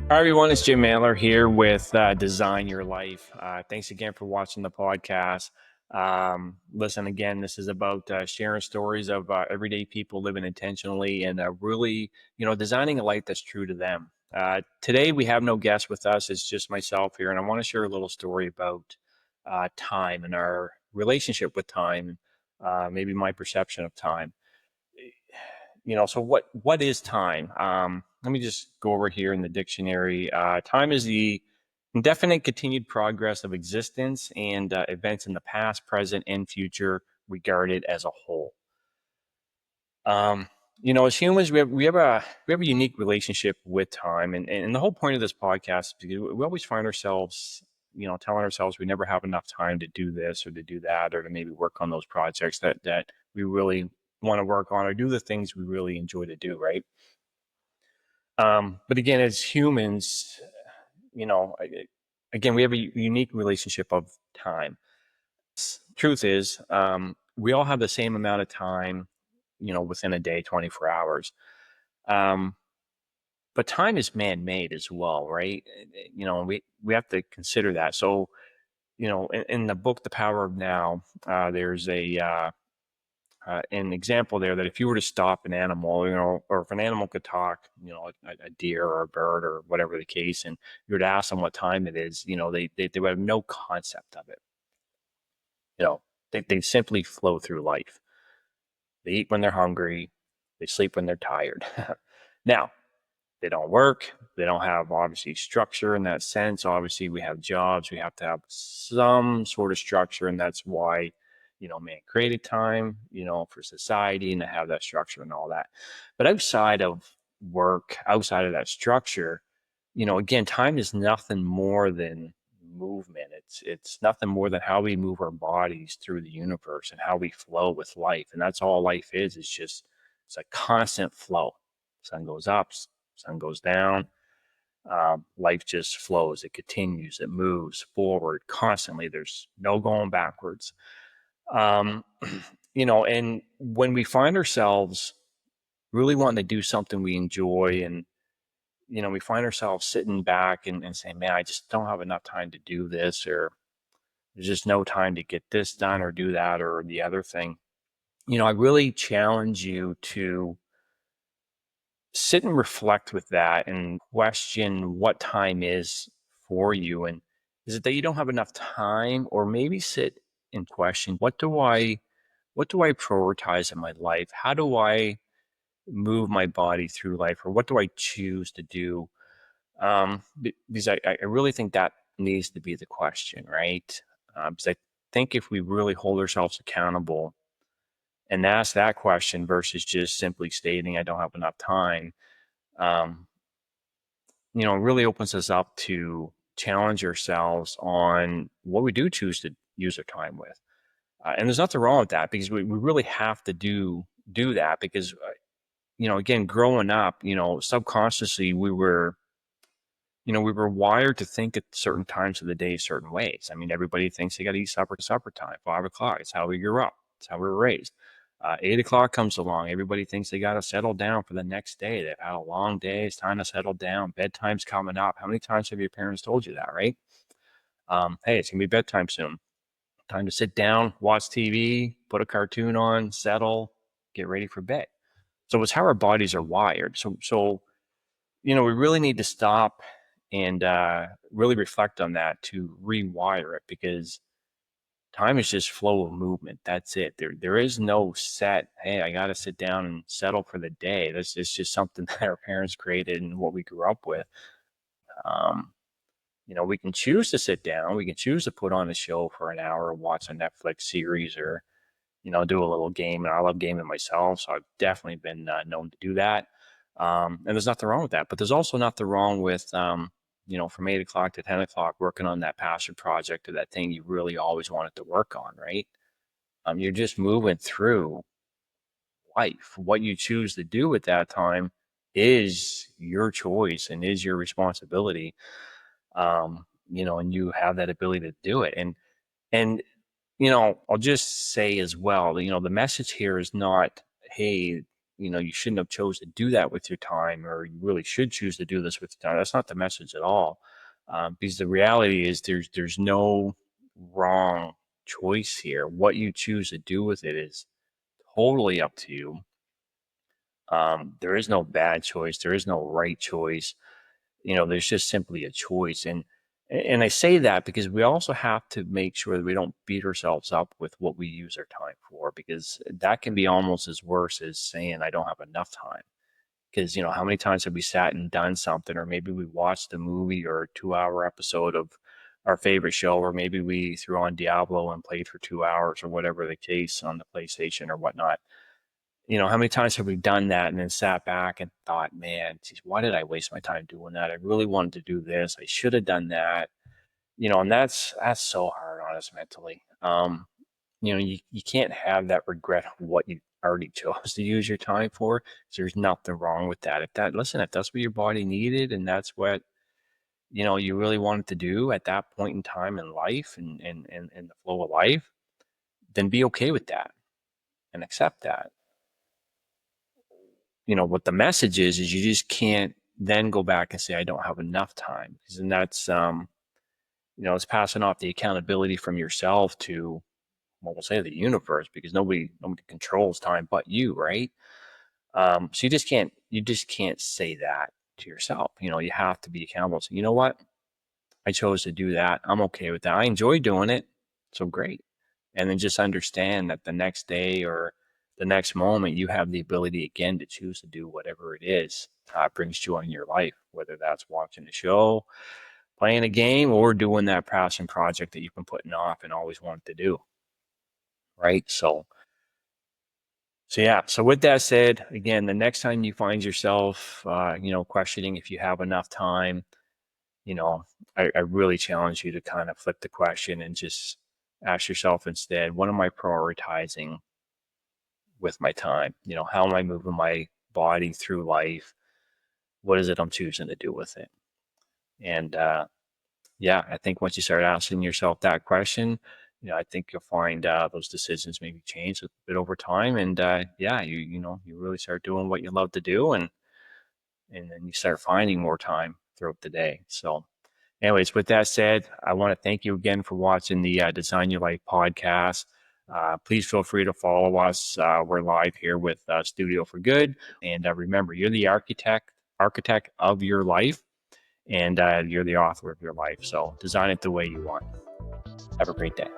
Hi, everyone. It's Jim Mantler here with Design Your Life. Thanks again for watching the podcast. Listen, again, this is about sharing stories of everyday people living intentionally and really, designing a life that's true to them. Today, we have no guest with us. It's just myself here, and I want to share a little story about time and our relationship with time, maybe my perception of time. So what is time? Let me just go over here in the dictionary. Time is the indefinite continued progress of existence and events in the past, present, and future regarded as a whole. Um, as humans, we have a unique relationship with time, and the whole point of this podcast is because we always find ourselves, telling ourselves we never have enough time to do this or to do that, or to maybe work on those projects that we really want to work on, or do the things we really enjoy to do, right? But again, as humans, you know, again, we have a unique relationship of time. Truth is, we all have the same amount of time, within a day, 24 hours. Um, but time is man-made as well, right? We have to consider that. So, in the book, The Power of Now, there's an example there that if you were to stop an animal, or if an animal could talk, a deer or a bird or whatever the case, and you were to ask them what time it is, they would have no concept of it. You know, they simply flow through life. They eat when they're hungry, they sleep when they're tired. Now, they don't work. They don't have obviously structure in that sense. Obviously, we have jobs. We have to have some sort of structure, and that's why, man created time, for society and to have that structure and all that. But outside of work, outside of that structure, again, time is nothing more than movement. It's nothing more than how we move our bodies through the universe and how we flow with life. And that's all life is. It's a constant flow. Sun goes up, sun goes down. Life just flows. It continues. It moves forward constantly. There's no going backwards. Um, and when we find ourselves really wanting to do something we enjoy, and we find ourselves sitting back and saying, man, I just don't have enough time to do this, or there's just no time to get this done or do that or the other thing. I really challenge you to sit and reflect with that and question what time is for you. And is it that you don't have enough time, or maybe sit and question, what do I prioritize in my life? How do I move my body through life, or what do I choose to do? Because I really think that needs to be the question, right? Because I think if we really hold ourselves accountable and ask that question versus just simply stating, I don't have enough time, um, it really opens us up to challenge ourselves on what we do choose to use our time with. And there's nothing wrong with that, because we really have to do that, because, again, growing up, subconsciously we were wired to think at certain times of the day certain ways. I mean, everybody thinks they got to eat supper time, 5 o'clock. It's how we grew up. It's how we were raised. 8 o'clock comes along. Everybody thinks they got to settle down for the next day. They've had a long day. It's time to settle down. Bedtime's coming up. How many times have your parents told you that, right? Hey, it's going to be bedtime soon. Time to sit down, watch TV, put a cartoon on, settle, get ready for bed. So it's how our bodies are wired. So we really need to stop and really reflect on that to rewire it, because time is just flow of movement. That's it. There is no set, hey, I got to sit down and settle for the day. This is just something that our parents created and what we grew up with. Um, we can choose to sit down. We can choose to put on a show for an hour, or watch a Netflix series, or do a little game. And I love gaming myself, so I've definitely been known to do that. And there's nothing wrong with that. But there's also nothing wrong with, from 8 o'clock to 10 o'clock, working on that passion project or that thing you really always wanted to work on, right? You're just moving through life. What you choose to do at that time is your choice and is your responsibility. And you have that ability to do it. And I'll just say as well, the message here is not, hey, you shouldn't have chose to do that with your time, or you really should choose to do this with your time. That's not the message at all. Because the reality is there's no wrong choice here. What you choose to do with it is totally up to you. There is no bad choice. There is no right choice. There's just simply a choice. And I say that because we also have to make sure that we don't beat ourselves up with what we use our time for, because that can be almost as worse as saying I don't have enough time. Because, how many times have we sat and done something, or maybe we watched a movie or a 2-hour episode of our favorite show, or maybe we threw on Diablo and played for 2 hours, or whatever the case, on the PlayStation or whatnot. How many times have we done that and then sat back and thought, man, geez, why did I waste my time doing that? I really wanted to do this. I should have done that. And that's so hard on us mentally. You can't have that regret of what you already chose to use your time for. So there's nothing wrong with that. If that's what your body needed, and that's what, you really wanted to do at that point in time in life, and the flow of life, then be okay with that and accept that. What the message is you just can't then go back and say, I don't have enough time. Because then that's, it's passing off the accountability from yourself to, well, we'll say the universe, because nobody controls time but you, right? So you just can't say that to yourself. You have to be accountable. So, you know what? I chose to do that. I'm okay with that. I enjoy doing it. So great. And then just understand that the next day or the next moment, you have the ability again to choose to do whatever it is brings joy in your life, whether that's watching a show, playing a game, or doing that passion project that you've been putting off and always wanted to do. Right. So yeah. So with that said, again, the next time you find yourself, questioning if you have enough time, you know, I really challenge you to kind of flip the question and just ask yourself instead, what am I prioritizing with my time? How am I moving my body through life? What is it I'm choosing to do with it? And yeah, I think once you start asking yourself that question, I think you'll find those decisions maybe change a bit over time. And yeah, you really start doing what you love to do, and then you start finding more time throughout the day. So anyways, with that said, I want to thank you again for watching the Design Your Life podcast. Please feel free to follow us. We're live here with Studio for Good, and remember, you're the architect of your life, and you're the author of your life. So design it the way you want. Have a great day.